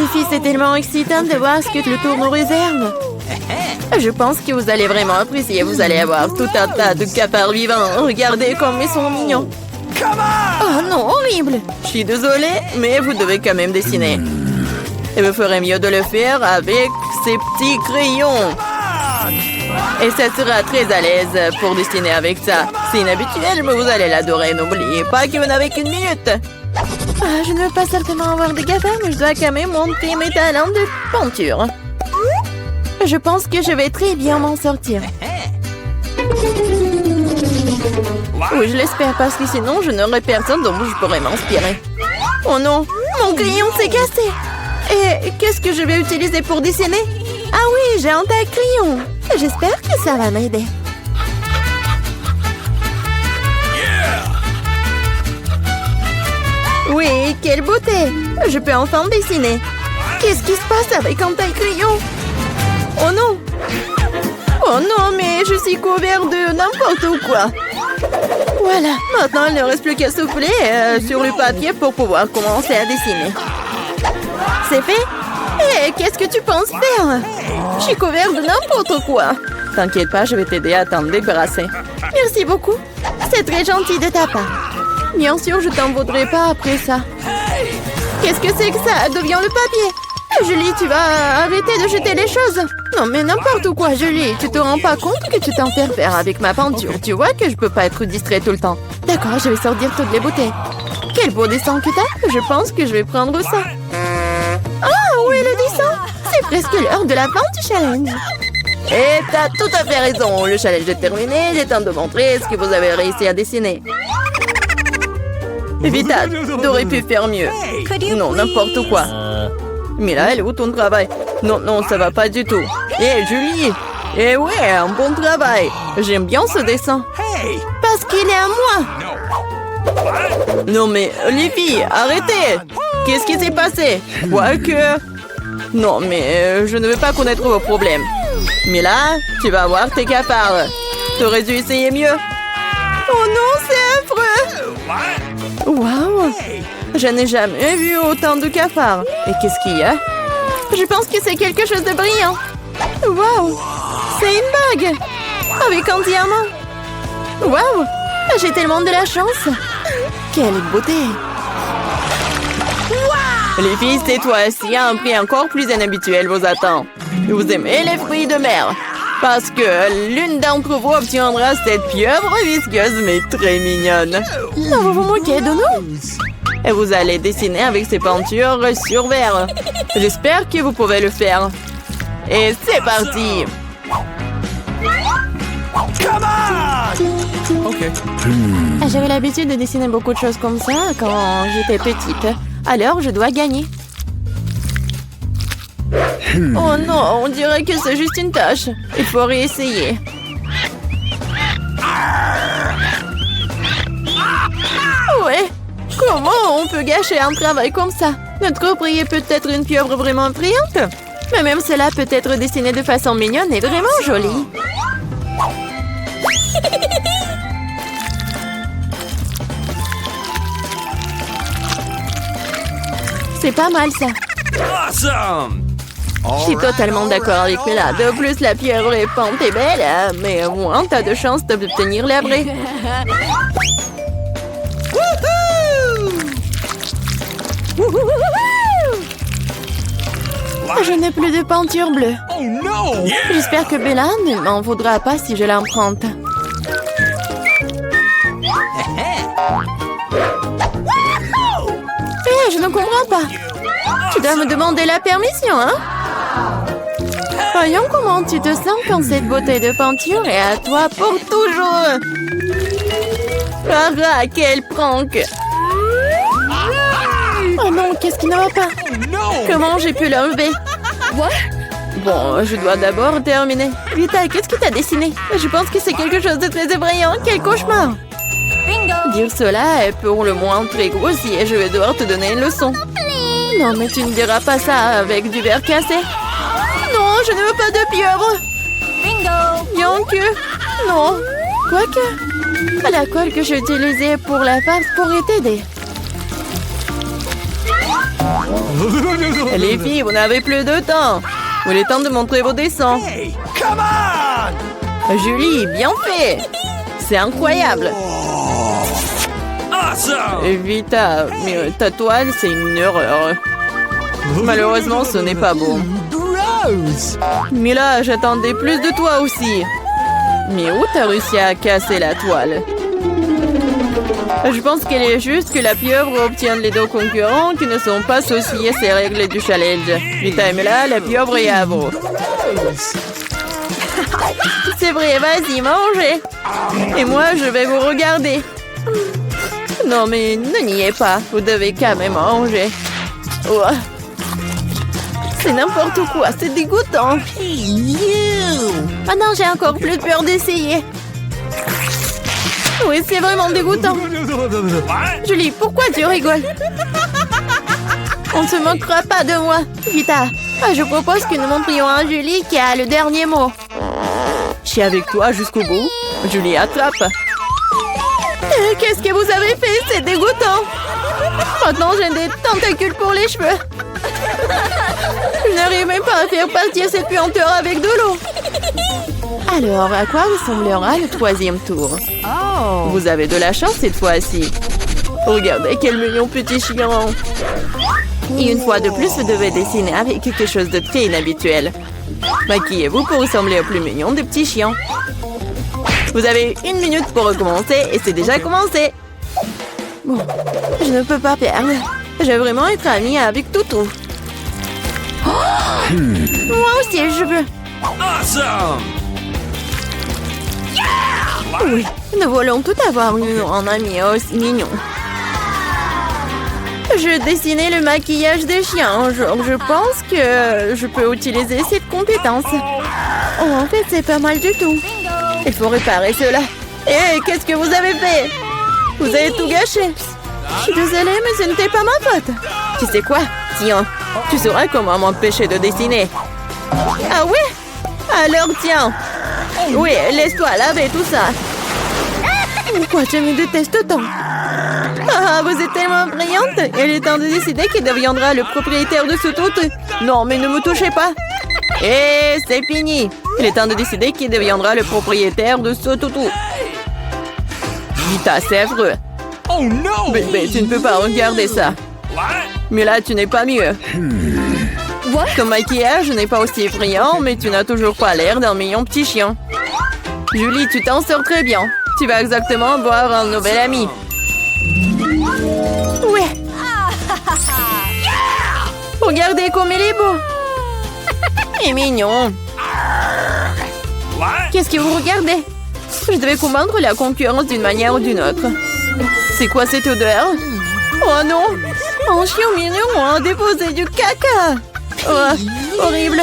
Les filles, c'est tellement excitant de voir ce que le tour nous réserve. Je pense que vous allez vraiment apprécier. Vous allez avoir tout un tas de cafards vivants. Regardez comme ils sont mignons. Oh non, horrible. Je suis désolée, mais vous devez quand même dessiner. Et vous ferez mieux de le faire avec ces petits crayons. Et ça sera très à l'aise pour dessiner avec ça. C'est inhabituel, mais vous allez l'adorer. N'oubliez pas que vous n'avez qu'une minute. Ah, je ne veux pas certainement avoir des cafards, mais je dois quand même monter mes talents de peinture. Je pense que je vais très bien m'en sortir. Oui, je l'espère, parce que sinon, je n'aurai personne dont je pourrais m'inspirer. Oh non, mon crayon s'est cassé. Et qu'est-ce que je vais utiliser pour dessiner? Ah oui, j'ai un tas de crayons. J'espère que ça va m'aider. Oui, quelle beauté! Je peux enfin dessiner. Qu'est-ce qui se passe avec un taille-crayon? Oh non! Oh non, mais je suis couvert de n'importe quoi. Voilà, maintenant il ne reste plus qu'à souffler sur le papier pour pouvoir commencer à dessiner. C'est fait? Hé, qu'est-ce que tu penses faire? Je suis couvert de n'importe quoi. T'inquiète pas, je vais t'aider à t'en débarrasser. Merci beaucoup. C'est très gentil de ta part. Bien sûr, je t'en voudrais pas après ça. Qu'est-ce que c'est que ça? Devient le papier. Julie, tu vas arrêter de jeter les choses. Non, mais n'importe quoi, Julie. Tu te rends pas compte que tu t'interfères avec ma peinture. Tu vois que je peux pas être distrait tout le temps. D'accord, je vais sortir toutes les bouteilles. Quel beau dessin que t'as. Je pense que je vais prendre ça. Ah, où est le dessin? C'est presque l'heure de la fin du challenge. Et t'as tout à fait raison. Le challenge est terminé. Il est temps de montrer ce que vous avez réussi à dessiner. Vita, t'aurais pu faire mieux. Non, n'importe quoi. Mais là, elle est où ton travail? Non, non, ça va pas du tout. Hé, Julie! Eh ouais, un bon travail. J'aime bien ce dessin. Parce qu'il est à moi. Non mais, les filles, arrêtez! Qu'est-ce qui s'est passé? Quoique... Non mais, je ne veux pas connaître vos problèmes. Mais là, tu vas voir tes cafards. T'aurais dû essayer mieux. Oh non, c'est affreux! Waouh! Je n'ai jamais vu autant de cafards. Et qu'est-ce qu'il y a? Je pense que c'est quelque chose de brillant. Waouh! C'est une bague! Avec un diamant. Waouh! J'ai tellement de la chance. Quelle beauté! Les filles, c'est toi. S'il y a un prix encore plus inhabituel vous attend. Vous aimez les fruits de mer? Parce que l'une d'entre vous obtiendra cette pieuvre visqueuse mais très mignonne. Non, vous vous moquez de nous? Et vous allez dessiner avec ces peintures sur verre. J'espère que vous pouvez le faire. Et c'est parti! J'avais l'habitude de dessiner beaucoup de choses comme ça quand j'étais petite. Alors, je dois gagner. Oh non, on dirait que c'est juste une tâche. Il faut réessayer. Ouais, comment on peut gâcher un travail comme ça? Notre prix est peut-être une pieuvre vraiment brillante. Mais même cela peut être dessiné de façon mignonne et vraiment jolie. C'est pas mal ça. Awesome! Je suis totalement d'accord avec Bella. De plus, la pieuvre est peinte et belle, mais au moins, t'as de chance d'obtenir la vraie. Je n'ai plus de peinture bleue. Oh no! J'espère que Bella ne m'en voudra pas si je l'emprunte. Hé, je ne comprends pas. Tu dois me demander la permission, hein? Voyons comment tu te sens quand cette beauté de peinture est à toi pour toujours. Ah, quel prank! Oh non, qu'est-ce qui ne va pas? Comment j'ai pu l'enlever? Bon, je dois d'abord terminer. Vita, qu'est-ce que t'as dessiné? Je pense que c'est quelque chose de très effrayant. Quel cauchemar! Dire cela est pour le moins très grossier. Je vais devoir te donner une leçon. Non, mais tu ne diras pas ça avec du verre cassé. Non, je ne veux pas de pieuvre. Bien que... Non. Quoique... La colle que j'ai utilisée pour la farce pourrait t'aider. Les filles, vous n'avez plus de temps. Il est temps de montrer vos dessins. Hey, come on! Julie, bien fait. C'est incroyable. Awesome! Vita, mais ta toile, c'est une erreur. Malheureusement, ce n'est pas beau. Gross! Mais là, j'attendais plus de toi aussi. Mais où t'as réussi à casser la toile? Je pense qu'il est juste que la pieuvre obtienne les deux concurrents qui ne sont pas associés à ces règles du challenge. Vita et Mela, la pieuvre est à vous. C'est vrai, vas-y, mangez. Et moi, je vais vous regarder. Non, mais ne niez pas. Vous devez quand même manger. Ouah. C'est n'importe quoi, c'est dégoûtant. Ah non, j'ai encore plus peur d'essayer. Oui, c'est vraiment dégoûtant. Julie, pourquoi tu rigoles? On ne se moquera pas de moi. Vita, je propose que nous montrions à Julie qui a le dernier mot. Je suis avec toi jusqu'au bout. Julie, attrape. Qu'est-ce que vous avez fait? C'est dégoûtant. Maintenant, j'ai des tentacules pour les cheveux. Je n'arrive même pas à faire partir cette puanteur avec de l'eau. Alors, à quoi ressemblera le troisième tour? Vous avez de la chance cette fois-ci. Regardez quel mignon petit chien. Et une fois de plus, vous devez dessiner avec quelque chose de très inhabituel. Maquillez-vous pour ressembler au plus mignon des petits chiens. Vous avez 1 minute pour recommencer et c'est déjà commencé. Bon, je ne peux pas perdre. Je vais vraiment être amie avec Toutou. Moi aussi, je veux. Awesome! Oui, nous voulons tout avoir eu en ami aussi mignon. Je dessinais le maquillage des chiens. Je pense que je peux utiliser cette compétence. Oh, en fait, c'est pas mal du tout. Il faut réparer cela. Hé, qu'est-ce que vous avez fait? Vous avez tout gâché. Je suis désolée, mais ce n'était pas ma faute. Tu sais quoi? Tiens, tu sauras comment m'empêcher de dessiner. Ah ouais? Alors tiens. Oui, laisse-toi laver tout ça. Pourquoi tu me détestes tant? Ah, vous êtes tellement brillante. Il est temps de décider qui deviendra le propriétaire de ce toutou. Non, mais ne me touchez pas. Et c'est fini. Il est temps de décider qui deviendra le propriétaire de ce toutou. Vita, c'est affreux. Oh no! Bébé, tu ne peux pas regarder ça. What? Mais là, tu n'es pas mieux. Ton maquillage n'est pas aussi effrayant, mais tu n'as toujours pas l'air d'un mignon petit chien. Julie, tu t'en sors très bien. Tu vas exactement avoir un nouvel ami. Ouais. Regardez comme il est beau. Il est mignon. What? Qu'est-ce que vous regardez? Je devais combattre la concurrence d'une manière ou d'une autre. C'est quoi cette odeur? Oh non! Un chien mignon a déposé du caca! Oh, horrible!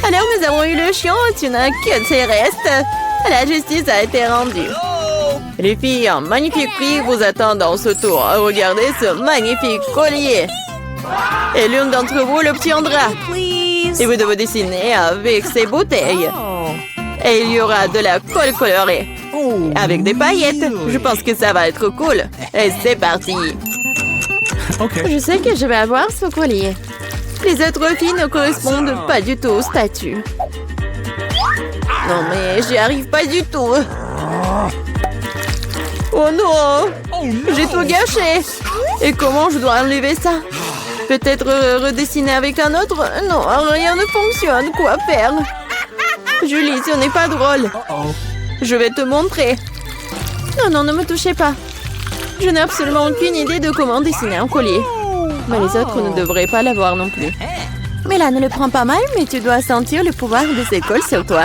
Alors nous avons eu le chien, tu n'as que ses restes. La justice a été rendue. Les filles, un magnifique prix vous attend dans ce tour. Regardez ce magnifique collier. Et l'une d'entre vous l'obtiendra. Et vous devez dessiner avec ces bouteilles. Et il y aura de la colle colorée. Avec des paillettes. Je pense que ça va être cool. Et c'est parti. Je sais que je vais avoir ce collier. Les autres filles ne correspondent pas du tout au statut. Non mais j'y arrive pas du tout. Oh non! J'ai tout gâché. Et comment je dois enlever ça? Peut-être redessiner avec un autre? Non, rien ne fonctionne. Quoi faire? Julie, ce n'est pas drôle. Je vais te montrer. Non, non, ne me touchez pas. Je n'ai absolument aucune idée de comment dessiner un collier. Mais les autres ne devraient pas l'avoir non plus. Mais là, ne le prends pas mal, mais tu dois sentir le pouvoir de cette colle sur toi.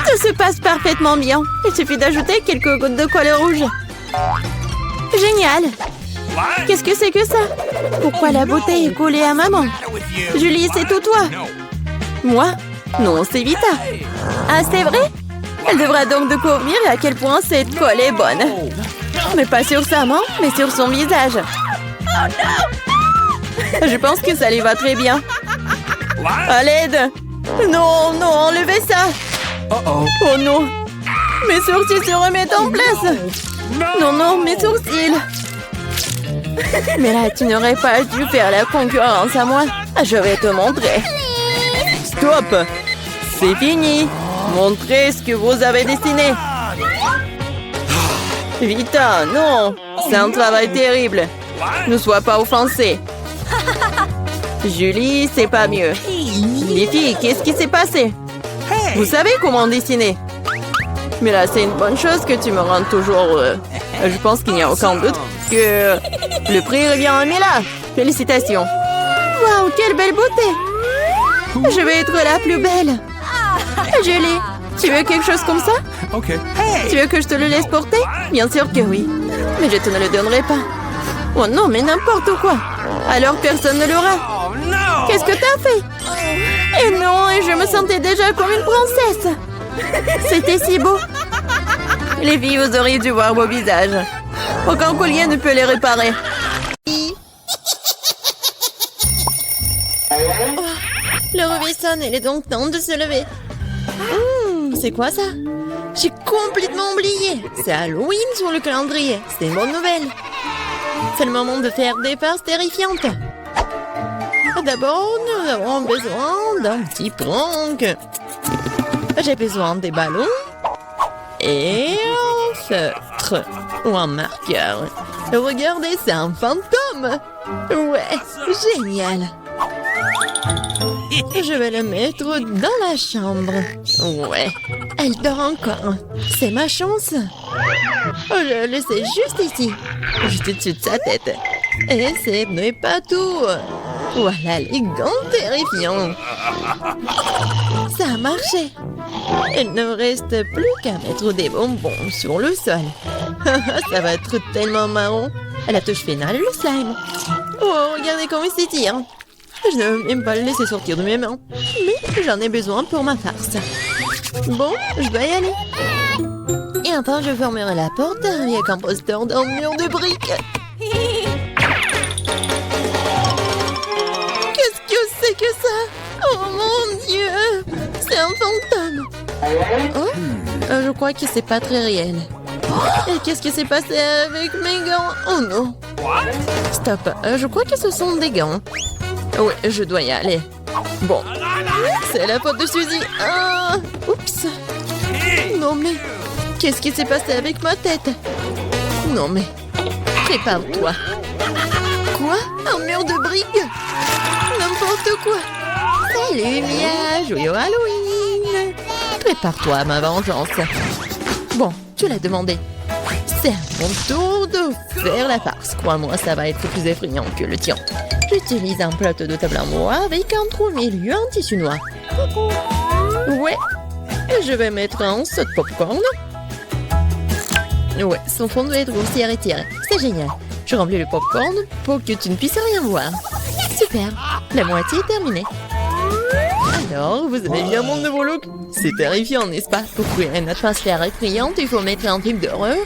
Tout se passe parfaitement bien. Il suffit d'ajouter quelques gouttes de colle rouge. Génial! Qu'est-ce que c'est que ça? Pourquoi la bouteille est collée à maman? Julie, c'est tout toi. Moi? Non, c'est Vita. Ah, c'est vrai? Elle devra donc découvrir à quel point cette colle est bonne. Mais pas sur sa main, mais sur son visage. Je pense que ça lui va très bien. À l'aide! Non, non, enlevez ça! Oh non! Mes sourcils se remettent en place! Non, non, mes sourcils! Mais là, tu n'aurais pas dû faire la concurrence à moi. Je vais te montrer. Stop! C'est fini. Montrez ce que vous avez dessiné. Vita, non. C'est un travail terrible. Ne sois pas offensée. Julie, c'est pas mieux. Les filles, qu'est-ce qui s'est passé? Vous savez comment dessiner? Mais là, c'est une bonne chose que tu me rendes toujours heureux. Je pense qu'il n'y a aucun doute que le prix revient à Mila. Félicitations. Waouh, quelle belle beauté. Je vais être la plus belle. Julie, tu veux quelque chose comme ça? Okay. Tu veux que je te le laisse porter? Bien sûr que oui. Mais je te ne le donnerai pas. Oh non, mais n'importe quoi. Alors personne ne l'aura. Oh no! Qu'est-ce que t'as fait? Et non, et je me sentais déjà comme une princesse. C'était si beau. Les filles, vous auriez dû voir vos visages. Aucun collier ne peut les réparer. Oh, le réveil sonne, il est donc temps de se lever. C'est quoi ça? J'ai complètement oublié. C'est Halloween sur le calendrier. C'est une bonne nouvelle. C'est le moment de faire des farces terrifiantes. D'abord, nous avons besoin d'un petit prank. J'ai besoin des ballons et un feutre ou un marqueur. Regardez, c'est un fantôme. Ouais, génial. Je vais le mettre dans la chambre. Ouais, elle dort encore. C'est ma chance. Je le laissais juste ici, juste au-dessus de sa tête. Et ce n'est pas tout. Voilà les gants terrifiants. Ça a marché. Il ne reste plus qu'à mettre des bonbons sur le sol. Ça va être tellement marrant. À la touche finale, le slime. Oh, regardez comment il s'étire. Je ne veux même pas le laisser sortir de mes mains. Mais j'en ai besoin pour ma farce. Bon, je dois y aller. Et enfin, je fermerai la porte avec un poster d'un mur de briques. Qu'est-ce que c'est que ça? Oh mon Dieu! C'est un fantôme. Oh, je crois que c'est pas très réel. Et qu'est-ce qui s'est passé avec mes gants? Oh non. Stop, je crois que ce sont des gants. Oui, je dois y aller. Bon, c'est la faute de Suzy. Ah, oups. Non mais, qu'est-ce qui s'est passé avec ma tête? Non mais, prépare-toi. Quoi? Un mur de briques? N'importe quoi. Salut Mia, joyeux Halloween. Prépare-toi à ma vengeance. Bon, tu l'as demandé. C'est à mon tour de faire la farce. Crois-moi, ça va être plus effrayant que le tien. J'utilise un plateau de table en bois avec un trou au milieu en tissu noir. Ouais, je vais mettre un saut de popcorn. Ouais, son fond doit être grossier et tiré. C'est génial. Je remplis le popcorn pour que tu ne puisses rien voir. Super, la moitié est terminée. Alors, vous avez bien mon nouveau look? C'est terrifiant, n'est-ce pas? Pour créer une atmosphère effrayante, il faut mettre un film d'horreur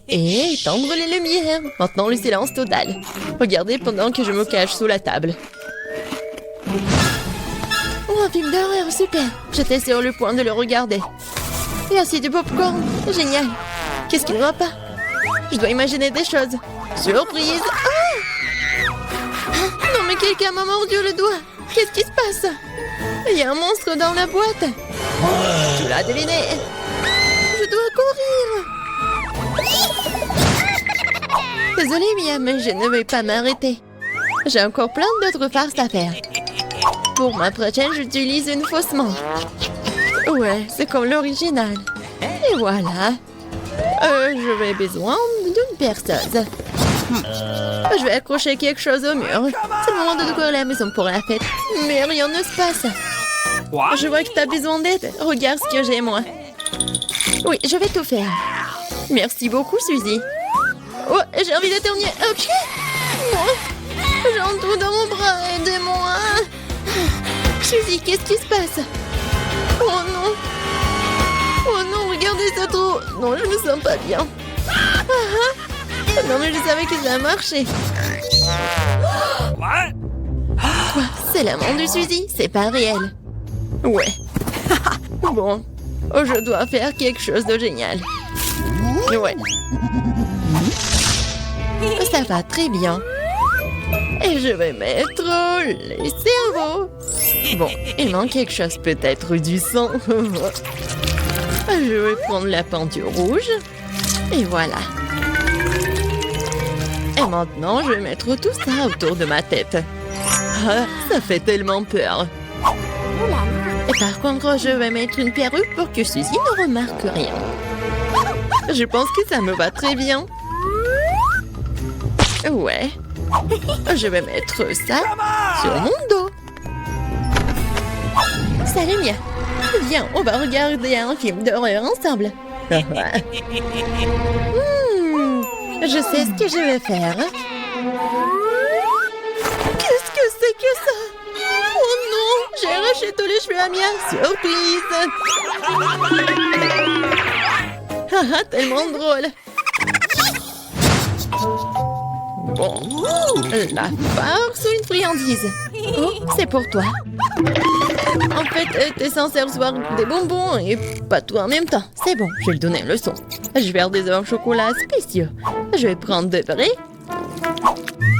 et étendre les lumières. Maintenant, le silence total. Regardez pendant que je me cache sous la table. Oh, un film d'horreur, super. J'étais sur le point de le regarder. Et ainsi du popcorn, génial. Qu'est-ce qui ne va pas? Je dois imaginer des choses. Surprise! Ah! Non mais quelqu'un m'a mordu le doigt. Qu'est-ce qui se passe? Il y a un monstre dans la boîte. Tu l'as deviné. Je dois courir. Désolée Mia, mais je ne vais pas m'arrêter. J'ai encore plein d'autres farces à faire. Pour ma prochaine, j'utilise une fausse main. Ouais, c'est comme l'original. Et voilà. Je vais besoin d'une perceuse. Je vais accrocher quelque chose au mur. C'est le moment de décorer la maison pour la fête. Mais rien ne se passe. Je vois que tu as besoin d'aide. Regarde ce que j'ai, moi. Oui, je vais tout faire. Merci beaucoup, Suzy. Oh, j'ai envie d'éternuer. Ok. J'ai un trou dans mon bras. Aidez-moi. Suzy, qu'est-ce qui se passe? Oh non. Oh non, regardez ce trou. Non, je me sens pas bien. Non, mais je savais que ça a marché. Quoi? C'est la main de Suzy? C'est pas réel. Ouais. Bon. Oh, je dois faire quelque chose de génial. Ouais. Ça va très bien. Et je vais mettre les cerveaux. Bon, il manque quelque chose, peut-être du sang. Je vais prendre la peinture rouge. Et voilà. Et maintenant, je vais mettre tout ça autour de ma tête. Ah, ça fait tellement peur. Et par contre, je vais mettre une perruque pour que Suzy ne remarque rien. Je pense que ça me va très bien. Ouais. Je vais mettre ça sur mon dos. Salut Mia. Viens, on va regarder un film d'horreur ensemble. Je sais ce que je vais faire. Qu'est-ce que c'est que ça? Oh non, j'ai arraché tous les cheveux à Mia. Surprise! Haha, tellement drôle. Bon, la farce ou une friandise? Oh, c'est pour toi. En fait, t'es censé recevoir des bonbons et pas tout en même temps. C'est bon, je vais lui donner une leçon. Je vais faire des œufs au chocolat spéciaux. Je vais prendre deux vrais.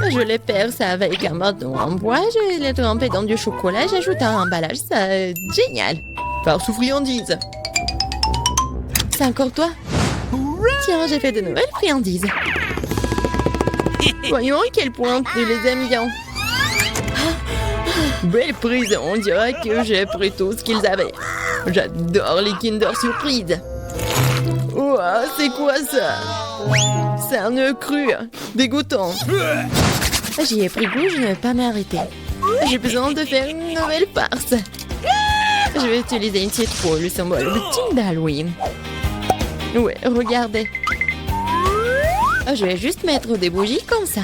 Je les perce avec un bâton en bois. Je vais les tremper dans du chocolat. J'ajoute un emballage. C'est génial. Farce ou friandise? C'est encore toi? Tiens, j'ai fait de nouvelles friandises. Voyons à quel point tu les aimes bien. Belle prise, on dirait que j'ai pris tout ce qu'ils avaient. J'adore les Kinder Surprise. Ouah, c'est quoi ça? C'est un œuf cru, dégoûtant. J'y ai pris goût, je ne vais pas m'arrêter. J'ai besoin de faire une nouvelle farce. Je vais utiliser une citrouille, le symbole ultime d'Halloween. Ouais, regardez. Je vais juste mettre des bougies comme ça.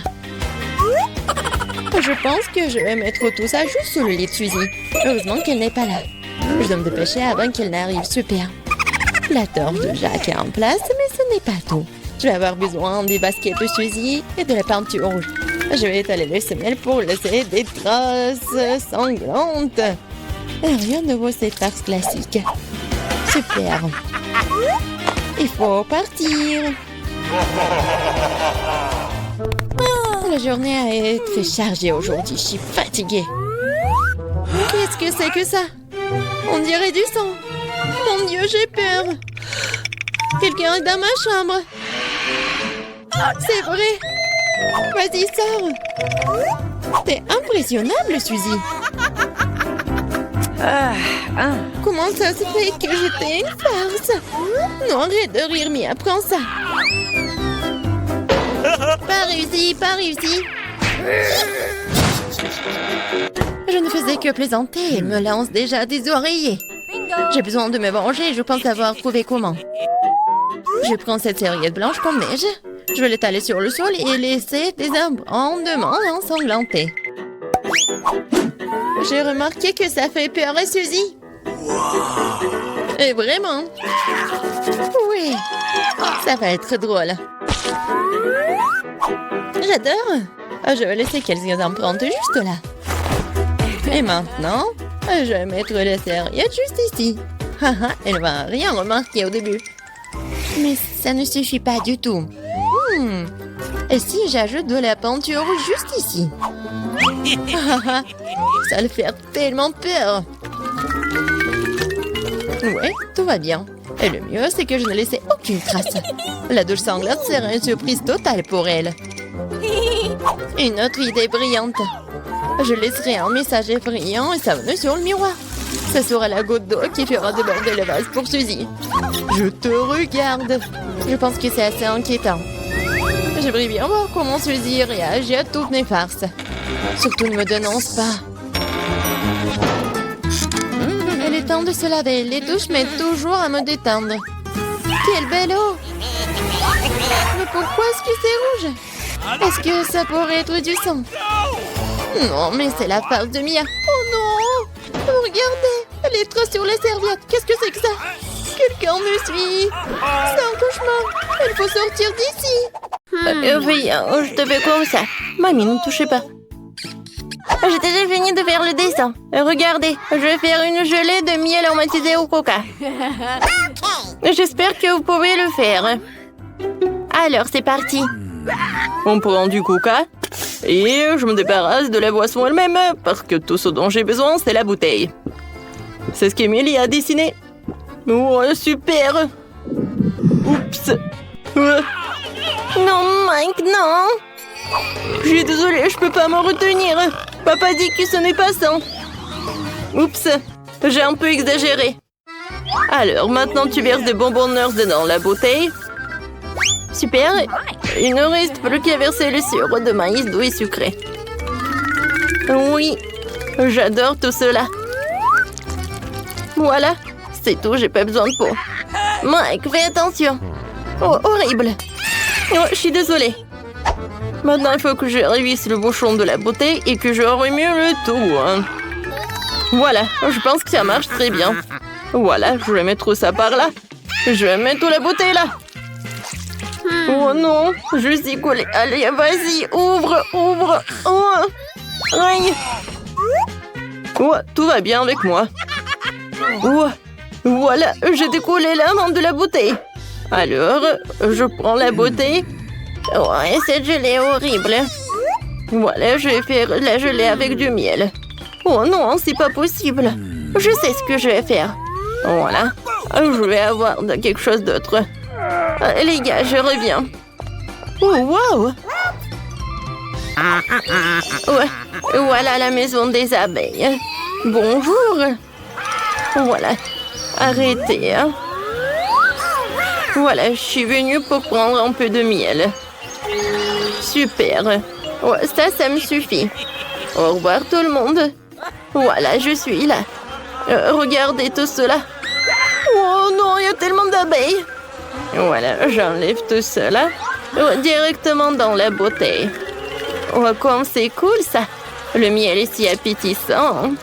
Je pense que je vais mettre tout ça juste sous le lit de Suzy. Heureusement qu'elle n'est pas là. Je dois me dépêcher avant qu'elle n'arrive. Super. La torche de Jacques est en place, mais ce n'est pas tout. Je vais avoir besoin des baskets de Suzy et de la peinture rouge. Je vais étaler les semelles pour laisser des traces sanglantes. Et rien de nouveau, cette farce classique. Super. Il faut partir. La journée a été chargée aujourd'hui. Je suis fatiguée. Qu'est-ce que c'est que ça? On dirait du sang. Mon Dieu, j'ai peur. Quelqu'un est dans ma chambre. C'est vrai. Vas-y, sors. T'es impressionnable, Suzy. Comment ça se fait que j'étais une farce? Non, arrête de rire, mais apprends ça. Pas réussi, pas réussi. Je ne faisais que plaisanter. Elle me lance déjà des oreillers. J'ai besoin de me venger. Je pense avoir trouvé comment. Je prends cette serviette blanche comme neige. Je vais l'étaler sur le sol et laisser des abondements ensanglantés. J'ai remarqué que ça fait peur à Suzy. Et vraiment. Oui, ça va être drôle. J'adore. Je vais laisser quelques empreintes juste là. Et maintenant, je vais mettre la serviette juste ici. Elle va rien remarquer au début. Mais ça ne suffit pas du tout. Et si j'ajoute de la peinture juste ici? Ça le fait tellement peur. Ouais, tout va bien. Et le mieux, c'est que je ne laissais aucune trace. La douche sanglante serait une surprise totale pour elle. Une autre idée brillante. Je laisserai un message effrayant et savonneux sur le miroir. Ce sera la goutte d'eau qui fera déborder le vase pour Suzy. Je te regarde. Je pense que c'est assez inquiétant. J'aimerais bien voir comment Suzy réagit à toutes mes farces. Surtout ne me dénonce pas. Il est temps de se laver. Les douches m'aident toujours à me détendre. Quelle belle eau! Mais pourquoi est-ce que c'est rouge? Est-ce que ça pourrait être du sang? Non, mais c'est la farce de Mia. Oh non! Regardez! Les traces sur la serviette. Qu'est-ce que c'est que ça? Quelqu'un me suit. C'est un cauchemar. Il faut sortir d'ici. Oui, je te fais comme ça. Mamie, ne touchez pas. J'ai déjà fini de faire le dessin. Regardez, je vais faire une gelée de miel aromatisé au coca. J'espère que vous pouvez le faire. Alors, c'est parti. On prend du coca et je me débarrasse de la boisson elle-même parce que tout ce dont j'ai besoin, c'est la bouteille. C'est ce qu'Emily a dessiné. Oh, super! Oups! Non, Mike, non! Je suis désolée, je peux pas me retenir. Papa dit que ce n'est pas ça. Oups, j'ai un peu exagéré. Alors, maintenant tu verses des bonbons Nerds dans la bouteille. Super. Il ne reste plus qu'à verser le sirop de maïs doux et sucré. Oui, j'adore tout cela. Voilà, c'est tout, j'ai pas besoin de peau. Mike, fais attention. Oh, horrible. Oh, je suis désolée. Maintenant, il faut que je révisse le bouchon de la bouteille et que je remue le tout. Hein. Voilà, je pense que ça marche très bien. Voilà, je vais mettre ça par là. Je vais mettre la bouteille là. Oh non, je suis collée. Allez, vas-y, ouvre, ouvre. Oh, aïe. Oh, tout va bien avec moi. Oh, voilà, j'ai décollé la main de la bouteille. Alors, je prends la bouteille. Ouais, cette gelée est horrible. Voilà, je vais faire la gelée avec du miel. Oh non, c'est pas possible. Je sais ce que je vais faire. Voilà, je vais avoir quelque chose d'autre. Les gars, je reviens. Oh, wow! Ouais, voilà la maison des abeilles. Bonjour. Voilà, arrêtez. Hein. Voilà, je suis venue pour prendre un peu de miel. Super. Ouais, ça me suffit. Au revoir tout le monde. Voilà, je suis là. Regardez tout cela. Oh non, il y a tellement d'abeilles. Voilà, j'enlève tout cela directement dans la bouteille. Oh, comme c'est cool ça. Le miel est si appétissant.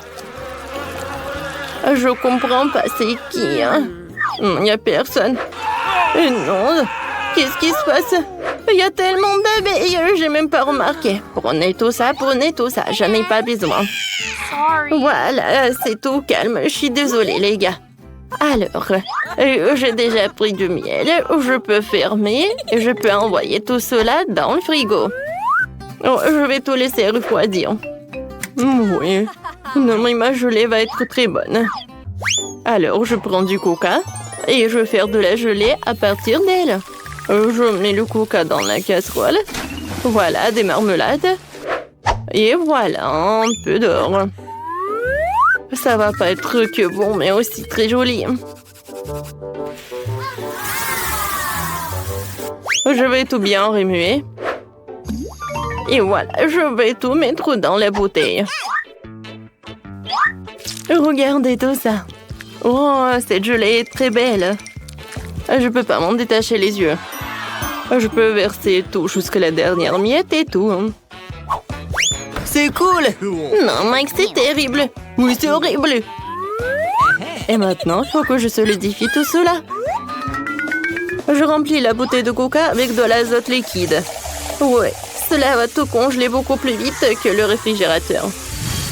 Je comprends pas, c'est qui, hein? Il n'y a personne. Non, qu'est-ce qui se passe? Il y a tellement d'abeilles, j'ai même pas remarqué. Prenez tout ça, j'en ai pas besoin. Voilà, c'est tout calme, je suis désolée les gars. Alors, j'ai déjà pris du miel, je peux fermer et je peux envoyer tout cela dans le frigo. Oh, je vais tout laisser refroidir. Oui, non mais ma gelée va être très bonne. Alors, je prends du coca et je vais faire de la gelée à partir d'elle. Je mets le coca dans la casserole. Voilà, des marmelades. Et voilà, un peu d'or. Ça va pas être que bon, mais aussi très joli. Je vais tout bien remuer. Et voilà, je vais tout mettre dans la bouteille. Regardez tout ça. Oh, cette gelée est très belle. Je peux pas m'en détacher les yeux. Je peux verser tout jusqu'à la dernière miette et tout. C'est cool. Non, Mike, c'est terrible. Oui, c'est horrible. Et maintenant, il faut que je solidifie tout cela. Je remplis la bouteille de coca avec de l'azote liquide. Ouais, cela va tout congeler beaucoup plus vite que le réfrigérateur.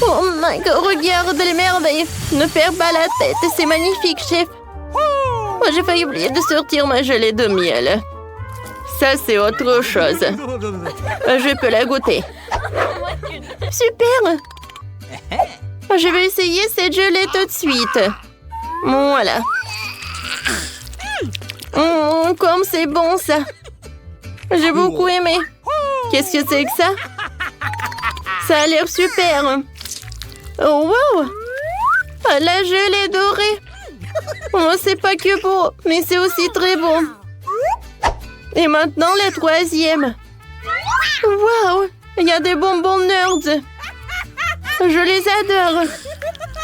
Oh Mike, regarde les merveilles. Ne perds pas la tête, c'est magnifique, chef. Oh, j'ai failli oublier de sortir ma gelée de miel. Ça, c'est autre chose. Je peux la goûter. Super! Je vais essayer cette gelée tout de suite. Voilà. Comme c'est bon, ça. J'ai beaucoup aimé. Qu'est-ce que c'est que ça? Ça a l'air super. Oh, wow! La gelée dorée. Oh, c'est pas que beau, mais c'est aussi très bon. Et maintenant, la troisième. Waouh! Il y a des bonbons Nerds. Je les adore.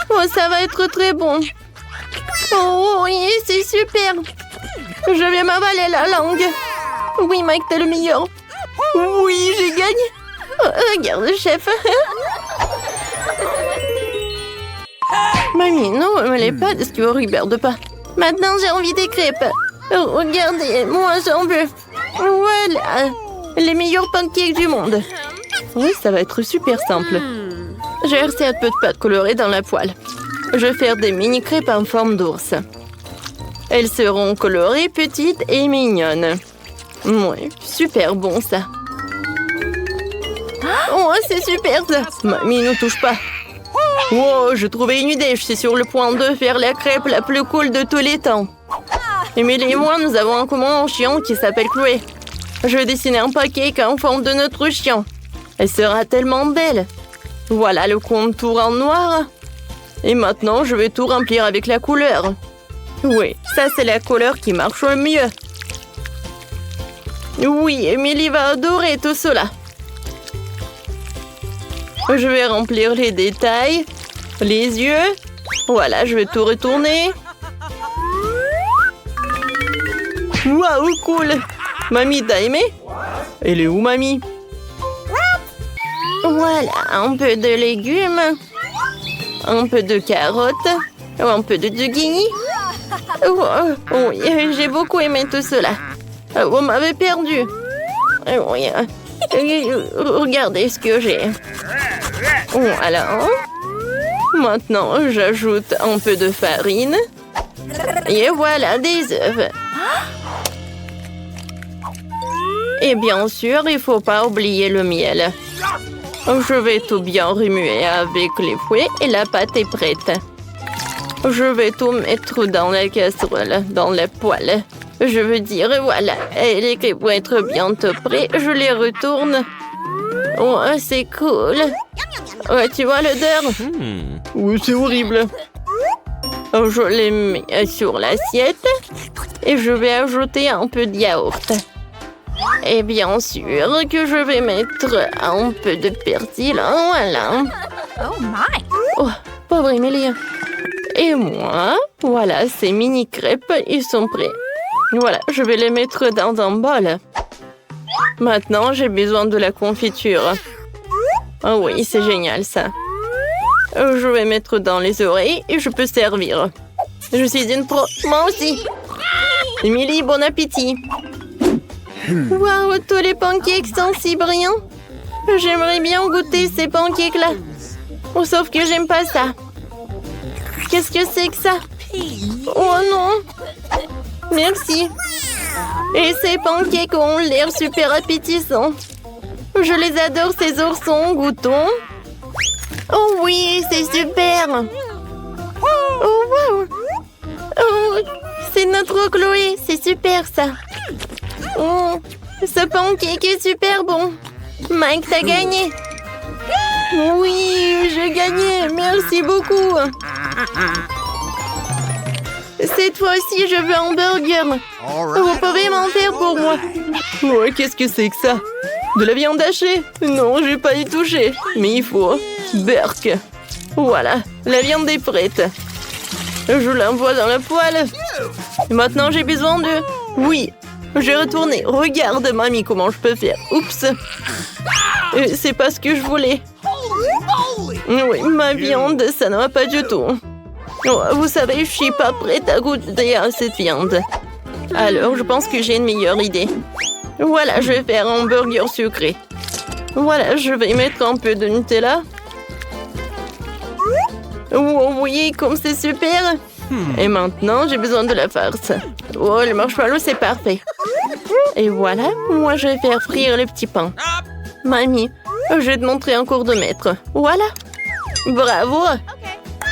Oh, ça va être très bon. Oh, oui, c'est super. Je vais m'avaler la langue. Oui, Mike, t'es le meilleur. Oui, j'ai gagné. Oh, regarde, chef. Mamie, non, me les pas de ce que vous regarde pas. Maintenant, j'ai envie des crêpes. Oh, regardez, moi, j'en veux. Voilà. Les meilleurs pancakes du monde. Oui, ça va être super simple. J'ai versé un peu de pâte colorée dans la poêle. Je vais faire des mini crêpes en forme d'ours. Elles seront colorées, petites et mignonnes. Oui, super bon ça. c'est super ça. Mamie, ne touche pas. Wow, j'ai trouvé une idée. Je suis sur le point de faire la crêpe la plus cool de tous les temps. Émilie et moi, nous avons en commun un chien qui s'appelle Chloé. Je vais dessiner un pancake en forme de notre chien. Elle sera tellement belle. Voilà le contour en noir. Et maintenant, je vais tout remplir avec la couleur. Oui, ça c'est la couleur qui marche le mieux. Oui, Émilie va adorer tout cela. Je vais remplir les détails, les yeux. Voilà, je vais tout retourner. Waouh, cool! Mamie, t'as aimé? Elle est où, mamie? Voilà, un peu de légumes, un peu de carottes, un peu de zucchini. Oui, j'ai beaucoup aimé tout cela. Vous m'avez perdu. Oui, regardez ce que j'ai. Voilà. Maintenant, j'ajoute un peu de farine. Et voilà des œufs. Et bien sûr, il ne faut pas oublier le miel. Je vais tout bien remuer avec les fouets et la pâte est prête. Je vais tout mettre dans la casserole, dans la poêle. Je veux dire, voilà, et les crêpes vont être bientôt prêtes. Je les retourne. Oh, c'est cool. Ouais, tu vois l'odeur? Oui, c'est horrible. Je les mets sur l'assiette et je vais ajouter un peu de yaourt. Et bien sûr que je vais mettre un peu de persil. Voilà. Oh my! Oh, pauvre Émilie. Et moi, voilà, ces mini crêpes, ils sont prêts. Voilà, je vais les mettre dans un bol. Maintenant, j'ai besoin de la confiture. Oh oui, c'est génial ça. Je vais mettre dans les oreilles et je peux servir. Je suis une pro. Moi aussi. Émilie, bon appétit. Waouh, tous les pancakes sont si brillants. J'aimerais bien goûter ces pancakes-là. Oh, sauf que j'aime pas ça. Qu'est-ce que c'est que ça? Oh non. Merci. Et ces pancakes ont l'air super appétissants. Je les adore, ces oursons. Goûtons. Oh oui, c'est super. Oh wow. Oh, c'est notre Chloé. C'est super ça. Oh, ce pancake est super bon. Mike, t'as gagné. Oui, j'ai gagné. Merci beaucoup. Cette fois-ci, je veux un burger. Vous pouvez m'en faire pour moi. Ouais, qu'est-ce que c'est que ça? De la viande hachée? Non, je vais pas y toucher. Mais il faut. Burk. Voilà, la viande est prête. Je l'envoie dans la poêle. Maintenant, j'ai besoin de... Oui, j'ai retourné. Regarde, mamie, comment je peux faire. Oups. C'est pas ce que je voulais. Oui, ma viande, ça ne va pas du tout. Oh, vous savez, je suis pas prête à goûter à cette viande. Alors, je pense que j'ai une meilleure idée. Voilà, je vais faire un burger sucré. Voilà, je vais mettre un peu de Nutella. Oh oui, comme c'est super. Et maintenant, j'ai besoin de la farce. Oh, le marshmallow, c'est parfait. Et voilà, moi, je vais faire frire le petit pain. Mamie, je vais te montrer un cours de maître. Voilà. Bravo.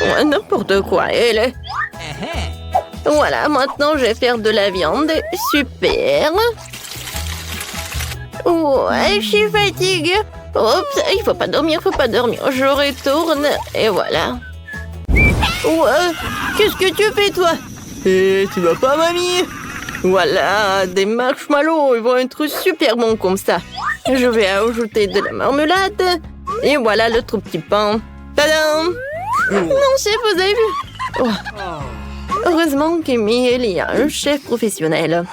Ouais, n'importe quoi, elle. Voilà, maintenant, je vais faire de la viande. Super. Ouais, je suis fatiguée. Oups, il faut pas dormir, faut pas dormir. Je retourne et voilà. Ouais, qu'est-ce que tu fais, toi? Et tu vas pas, mamie? Voilà, des marshmallows, ils vont être super bons comme ça. Je vais ajouter de la marmelade. Et voilà le tout petit pain. Tadam! Non, chef, vous avez vu? Oh. Heureusement qu'Émilie y a un chef professionnel.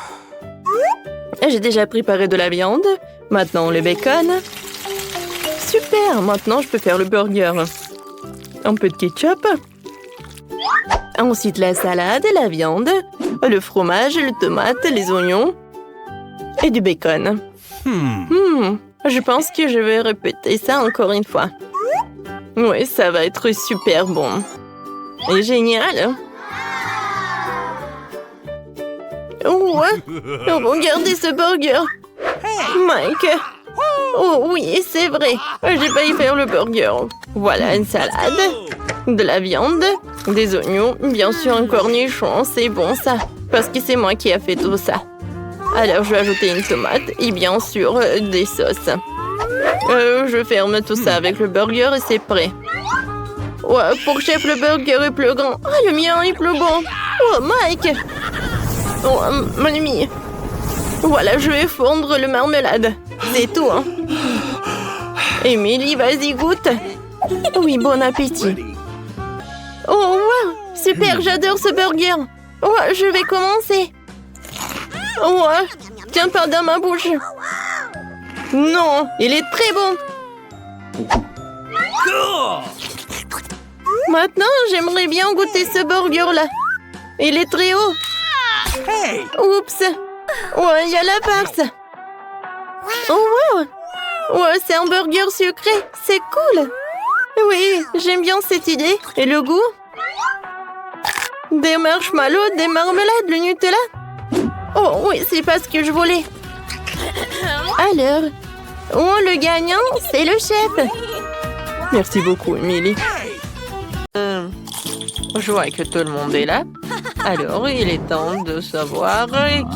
J'ai déjà préparé de la viande. Maintenant, le bacon. Super, maintenant je peux faire le burger. Un peu de ketchup. Ensuite, la salade, la viande, le fromage, le tomate, les oignons et du bacon. Je pense que je vais répéter ça encore une fois. Oui, ça va être super bon. Et génial. Ouais, regardez ce burger. Mike, Oh oui, c'est vrai. J'ai failli faire le burger. Voilà une salade, de la viande, des oignons, bien sûr un cornichon. C'est bon ça, parce que c'est moi qui ai fait tout ça. Alors je vais ajouter une tomate et bien sûr des sauces. Je ferme tout ça avec le burger et c'est prêt. Ouais, pour chef, le burger est plus grand. Ah, le mien est plus bon. Oh, Mike. Oh, mon ami. Voilà, je vais fondre le marmelade. C'est tout, hein. Émilie, vas-y, goûte. Oui, bon appétit. Oh, wow. Super, j'adore ce burger. Ouais, je vais commencer. Ouais, tiens pas dans ma bouche. Non, il est très bon. Cool. Maintenant, j'aimerais bien goûter ce burger-là. Il est très haut. Hey. Oups. Ouais, il y a la farce. Oh, wow. Ouais, c'est un burger sucré. C'est cool. Oui, j'aime bien cette idée. Et le goût? Des marshmallows, des marmelades, le Nutella. Oh, oui, c'est pas ce que je voulais. Alors, oh, le gagnant, c'est le chef. Merci beaucoup, Emily. Je vois que tout le monde est là. Alors, il est temps de savoir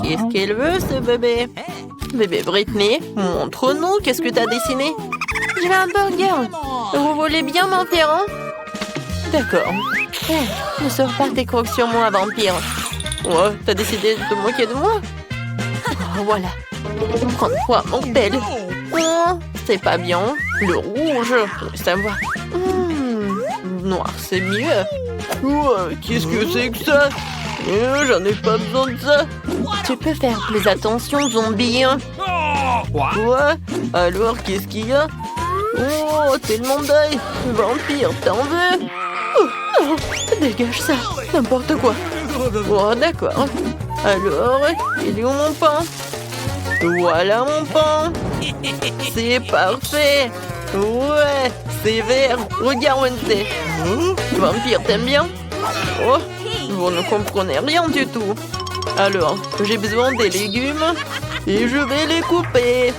qu'est-ce qu'elle veut, ce bébé. Bébé Britney, montre-nous, qu'est-ce que t'as dessiné? Je veux un burger. Vous voulez bien m'en faire un? D'accord. Ne sors pas tes crocs sur moi, vampire. Ouais, t'as décidé de te moquer de moi? Oh, voilà. Prends-toi, mon belle. Oh, c'est pas bien. Le rouge, ça va. Noir, c'est mieux. Ouais, qu'est-ce que c'est que ça? J'en ai pas besoin de ça. Tu peux faire plus attention, zombie. Ouais, alors qu'est-ce qu'il y a? Oh, tellement d'œil. Vampire, t'en veux? Oh, dégage ça, n'importe quoi. Oh, d'accord. Alors, il est où mon pain? Voilà mon pain. C'est parfait. Ouais, c'est vert. Regarde, Wednesday. Vampire, t'aimes bien? Oh, vous ne comprenez rien du tout. Alors, j'ai besoin des légumes et je vais les couper.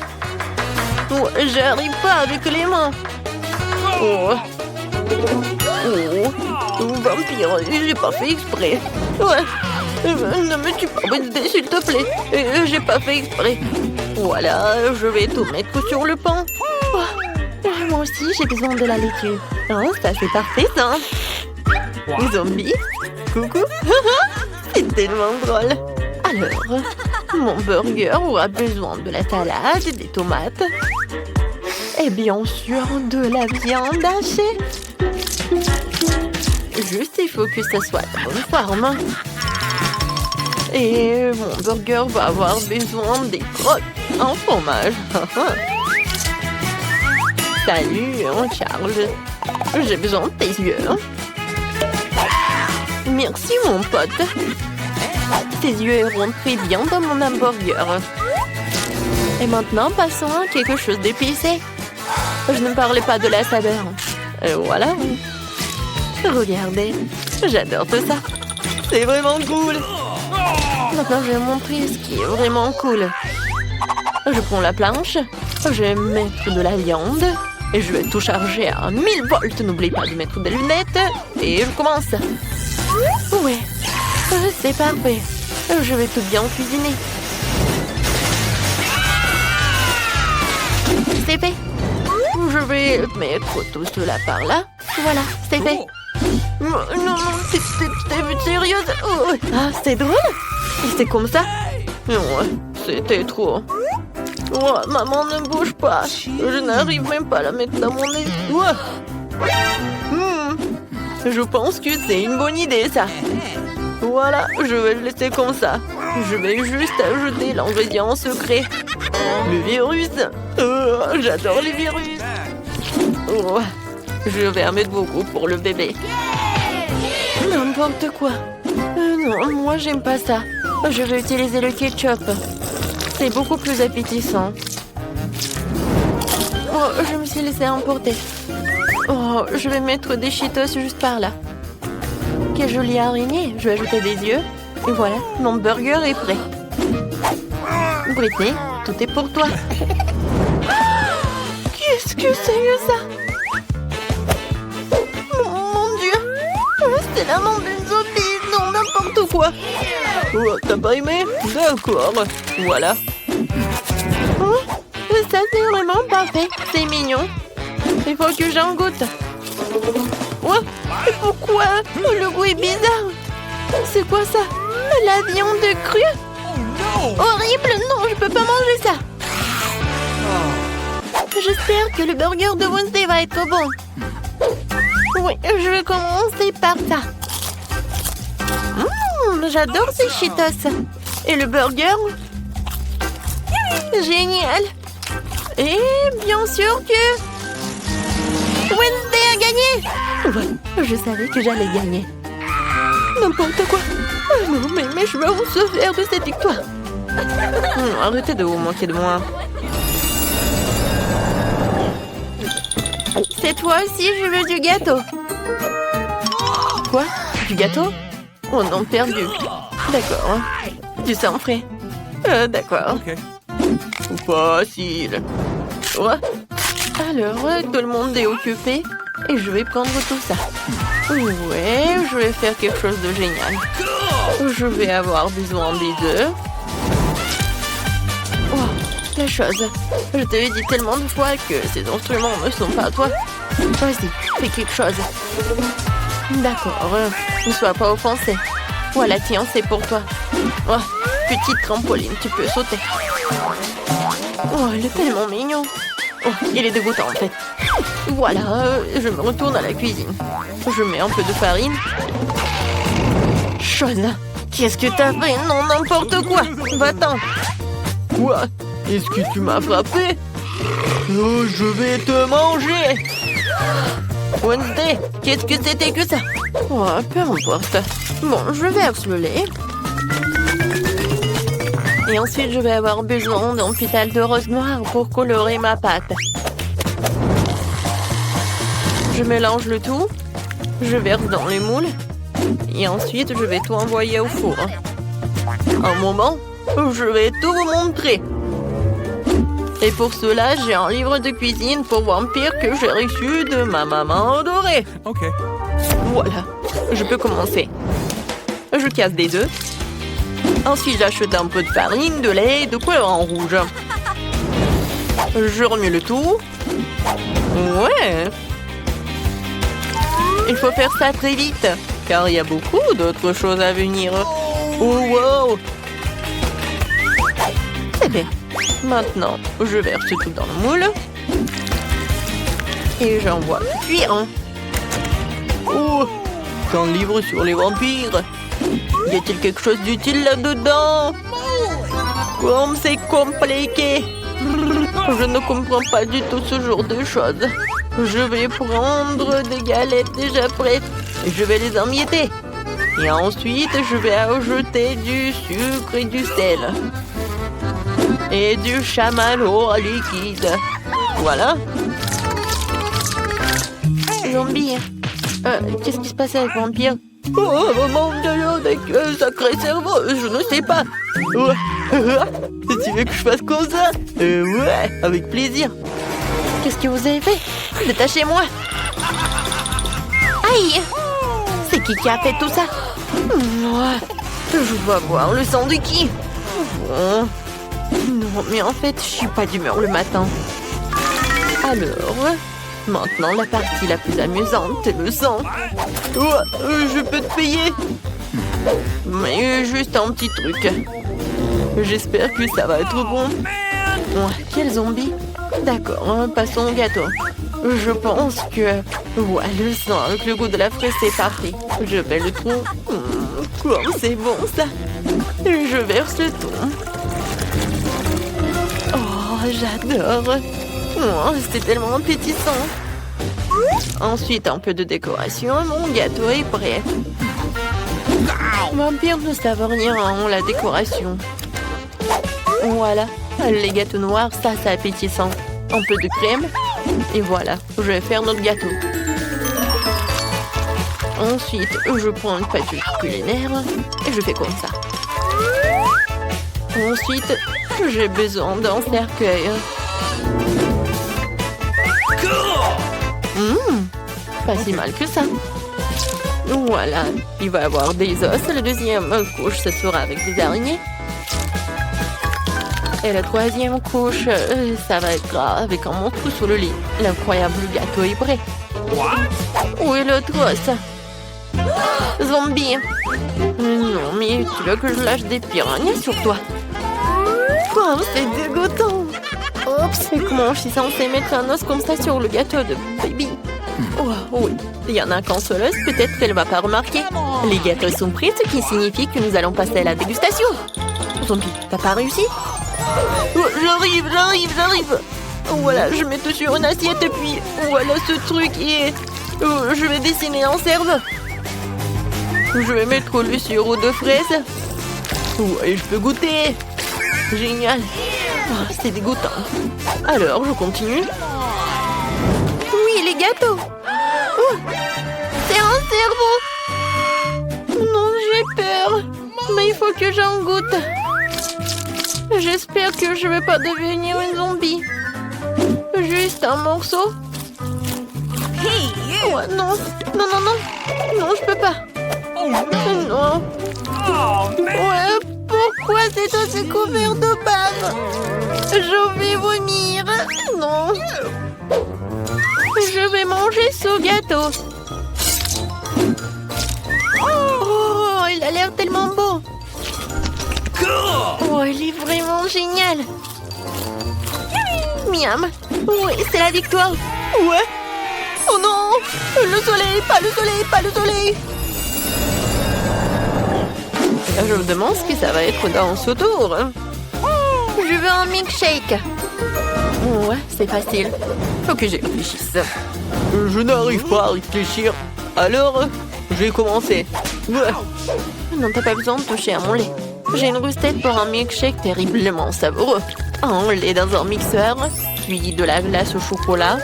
Oh, j'arrive pas avec les mains. Oh. Oh, vampire, j'ai pas fait exprès. Ouais. Ne me tue pas, Wednesday, s'il te plaît. J'ai pas fait exprès. Voilà, je vais tout mettre sur le pain. Oh. Moi aussi, j'ai besoin de la laitue. Oh, ça, c'est parfait, ça. Zombie, coucou. C'est tellement drôle. Alors, mon burger aura besoin de la salade, des tomates et bien sûr de la viande hachée. Juste, il faut que ça soit de bonne forme. Et mon burger va avoir besoin des crottes en fromage. Salut, Charles. J'ai besoin de tes yeux. Merci, mon pote. Tes yeux iront très bien dans mon hamburger. Et maintenant, passons à quelque chose d'épicé. Je ne parlais pas de la saveur. Voilà. Regardez, j'adore tout ça. C'est vraiment cool. Maintenant, je vais montrer ce qui est vraiment cool. Je prends la planche, je vais mettre de la viande et je vais tout charger à 1000 volts. N'oublie pas de mettre des lunettes et je commence. Ouais, c'est parfait. Je vais tout bien cuisiner. C'est fait. Je vais mettre tout cela par là. Voilà, c'est fait. Non, t'es sérieuse? Oh. Ah, c'est drôle. Et c'est comme ça? Non, c'était trop. Oh, maman, ne bouge pas. Je n'arrive même pas à la mettre dans mon nez. Je pense que c'est une bonne idée, ça. Voilà, je vais le laisser comme ça. Je vais juste ajouter l'ingrédient secret. Le virus. Oh, j'adore les virus. Oh, je vais en mettre beaucoup pour le bébé. N'importe quoi. Non, moi, j'aime pas ça. Je vais utiliser le ketchup. C'est beaucoup plus appétissant. Oh, je me suis laissée emporter. Oh, je vais mettre des Cheetos juste par là. Quelle jolie araignée. Je vais ajouter des yeux. Et voilà, mon burger est prêt. Britney, tout est pour toi. que c'est que ça? Mon Dieu! C'est la main d'une zombie! Non, n'importe quoi! Oh, t'as pas aimé? D'accord. Voilà. Oh, ça c'est vraiment parfait. C'est mignon. Il faut que j'en goûte. Ouais, mais pourquoi? Le goût est bizarre. C'est quoi ça? La viande crue? Horrible! Non, je peux pas manger ça. J'espère que le burger de Wednesday va être bon. Oui, je vais commencer par ça. J'adore ces Cheetos. Et le burger? Génial. Et bien sûr que Wednesday a gagné. Ouais, je savais que j'allais gagner. N'importe quoi. Oh non, mais mes cheveux vont se faire de cette victoire. Arrêtez de vous moquer de moi. Cette fois aussi, je veux du gâteau. Quoi? Du gâteau? Oh non, perdu. D'accord. Du sang frais. D'accord. Okay. Facile. Ouais. Alors, tout le monde est occupé et je vais prendre tout ça. Ouais, je vais faire quelque chose de génial. Je vais avoir besoin des œufs. Oh, la chose. Je te l'ai dit tellement de fois que ces instruments ne sont pas à toi. Vas-y, fais quelque chose. D'accord, ne sois pas offensé. Voilà, tiens, c'est pour toi. Oh, petite trampoline, tu peux sauter. Oh, il est tellement mignon. Oh, il est dégoûtant en fait. Voilà, je me retourne à la cuisine. Je mets un peu de farine. Chose, qu'est-ce que t'as fait? Non, n'importe quoi. Va-t'en. Quoi? Est-ce que tu m'as frappé? Oh, je vais te manger! Wednesday, qu'est-ce que c'était que ça? Oh, peu importe. Bon, je verse le lait. Et ensuite, je vais avoir besoin d'un pétale de rose noire pour colorer ma pâte. Je mélange le tout. Je verse dans les moules. Et ensuite, je vais tout envoyer au four. Un moment, je vais tout vous montrer. Et pour cela, j'ai un livre de cuisine pour vampires que j'ai reçu de ma maman adorée. Okay. Voilà, je peux commencer. Je casse des œufs. Ensuite, j'achète un peu de farine, de lait, de couleur en rouge. Je remue le tout. Ouais. Il faut faire ça très vite, car il y a beaucoup d'autres choses à venir. Oh, wow! C'est bien. Maintenant, je verse tout dans le moule. Et j'envoie cuire. Oh! C'est un livre sur les vampires. Y a-t-il quelque chose d'utile là-dedans? Comme c'est compliqué. Je ne comprends pas du tout ce genre de choses. Je vais prendre des galettes déjà prêtes et je vais les emietter. Et ensuite, je vais ajouter du sucre et du sel. Et du chamallow liquide. Voilà. Zombie. Qu'est-ce qui se passe avec Vampire? Oh, mon Dieu, avec sacré cerveau, je ne sais pas. Tu veux que je fasse comme ça? Ouais, avec plaisir. Qu'est-ce que vous avez fait? Détachez-moi. Aïe! C'est qui a fait tout ça? Je dois voir le sang de qui? Bon. Non, mais en fait, je suis pas d'humeur le matin. Alors, maintenant la partie la plus amusante, le sang. Je peux te payer. Mais juste un petit truc. J'espère que ça va être bon. Quel zombie? D'accord, passons au gâteau. Je pense que... Ouais, le sang avec le goût de la fraise, c'est parfait. Je vais le tout. Comme c'est bon, ça. Je verse le tout. Oh, j'adore. C'est tellement appétissant. Ensuite, un peu de décoration. Mon gâteau est prêt. Vampire ne savent rien en la décoration. Voilà. Les gâteaux noirs, ça, c'est appétissant. Un peu de crème. Et voilà, je vais faire notre gâteau. Ensuite, je prends une pâte culinaire et je fais comme ça. Ensuite, j'ai besoin d'un cercueil. Pas si mal que ça. Voilà, il va y avoir des os. La deuxième couche, ça sera avec des araignées. Et la troisième couche, ça va être avec un manteau sous le lit. L'incroyable gâteau est prêt. Où est l'autre os? Zombie. Non, mais tu veux que je lâche des piranhas sur toi? Oh, c'est dégoûtant. Oups, et comment je suis censée mettre un os comme ça sur le gâteau de baby? Oh, oui, il y en a qu'un seul os, peut-être qu'elle ne va pas remarquer. Les gâteaux sont prêts, ce qui signifie que nous allons passer à la dégustation. Zombie, t'as pas réussi? Oh, j'arrive. Voilà, je mets tout sur une assiette et puis voilà ce truc et je vais dessiner un cerveau. Je vais mettre le sirop de fraise. Ouais, je peux goûter. Génial. Oh, c'est dégoûtant. Alors, je continue. Oui, les gâteaux. Oh, c'est un cerveau. Non, j'ai peur. Mais il faut que j'en goûte. J'espère que je ne vais pas devenir une zombie. Juste un morceau. Ouais, non, je peux pas. Non. Ouais, pourquoi c'est aussi couvert de bave? Je vais vomir. Non. Je vais manger ce gâteau. Oh, il a l'air tellement beau. Oh, il est vraiment génial. Miam. Oui, c'est la victoire. Ouais. Oh non. Le soleil, pas le soleil. Je me demande ce que ça va être dans ce tour. Je veux un milkshake. Ouais, c'est facile. Faut que j'y réfléchisse. Je n'arrive pas à réfléchir. Alors, je vais commencer. Ouais. Non, t'as pas besoin de toucher à mon lait. J'ai une recette pour un milkshake terriblement savoureux. Un lait dans un mixeur, puis de la glace au chocolat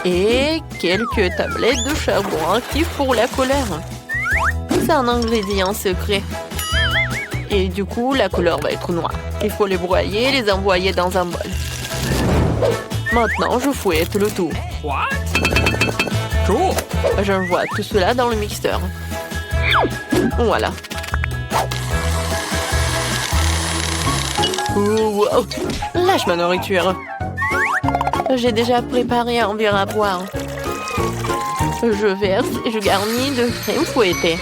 et quelques tablettes de charbon actif pour la couleur. C'est un ingrédient secret. Et du coup, la couleur va être noire. Il faut les broyer et les envoyer dans un bol. Maintenant, je fouette le tout. Cool. J'envoie tout cela dans le mixeur. Voilà. Wow. Lâche ma nourriture. J'ai déjà préparé un verre à boire. Je verse et je garnis de crème fouettée.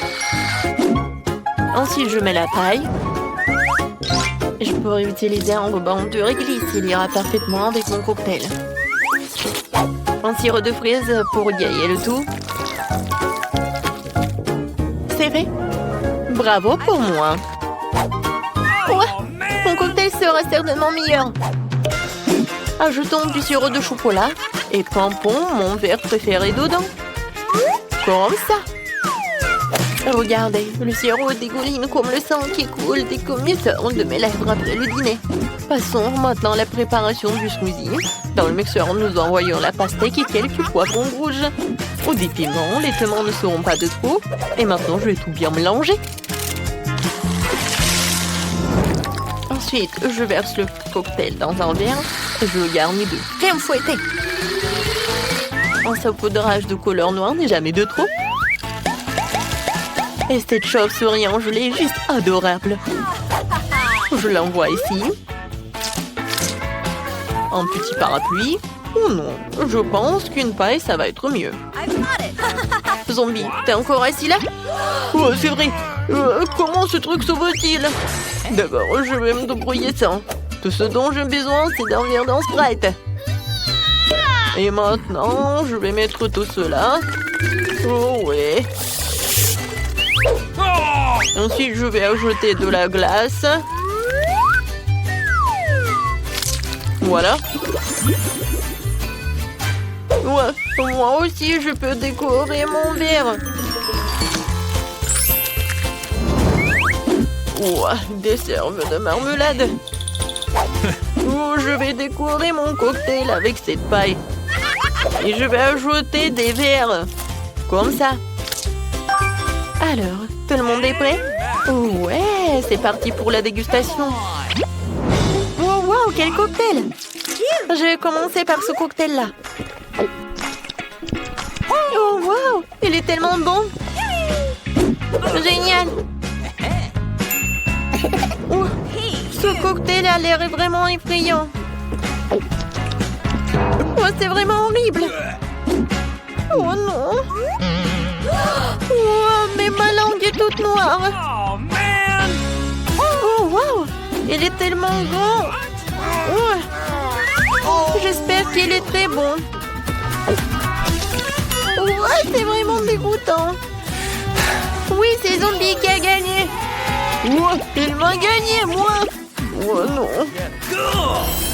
Ensuite, je mets la paille. Je pourrais utiliser un ruban de réglisse. Il ira parfaitement avec mon cocktail. Un sirop de fraise pour égayer le tout. C'est fait. Bravo pour moi. Ouais, mon cocktail sera certainement meilleur. Ajoutons du sirop de chocolat et pompons mon verre préféré dedans. Comme ça. Regardez, le sirop dégouline comme le sang qui coule des commissaires de mes lèvres après le dîner. Passons maintenant à la préparation du smoothie. Dans le mixeur, nous envoyons la pastèque et quelques poivrons rouges. Ou des piments, les piments ne seront pas de trop. Et maintenant, je vais tout bien mélanger. Ensuite, je verse le cocktail dans un verre et je le garnis de crème fouettée. Un saupoudrage de couleur noire n'est jamais de trop. Et cette chauve-souris en gelée est juste adorable. Je l'envoie ici. Un petit parapluie. Oh non, je pense qu'une paille, ça va être mieux. Zombie, t'es encore assis là? Oh, c'est vrai. Comment ce truc s'ouvre-t-il? D'abord, je vais me débrouiller sans. Tout ce dont j'ai besoin, c'est d'un verre d'un Sprite. Et maintenant, je vais mettre tout cela. Oh ouais. Ensuite, je vais ajouter de la glace. Voilà. Ouais, moi aussi, je peux décorer mon verre. Ouais, des cerves de marmelade. Oh, je vais décorer mon cocktail avec cette paille. Et je vais ajouter des verres. Comme ça. Alors, tout le monde est prêt? Ouais, c'est parti pour la dégustation. Wow, quel cocktail! Je vais commencer par ce cocktail-là. Oh, Il est tellement bon. Génial. Oh, ce cocktail a l'air vraiment effrayant. Oh, c'est vraiment horrible. Oh non. Oh, mais ma langue est toute noire. Oh, man! Oh, wow. Il est tellement grand. Oh. J'espère qu'il est très bon. Oh, c'est vraiment dégoûtant. Oui, c'est Zombie qui a gagné. Oh, il m'a gagné, moi. Oh non. Cool!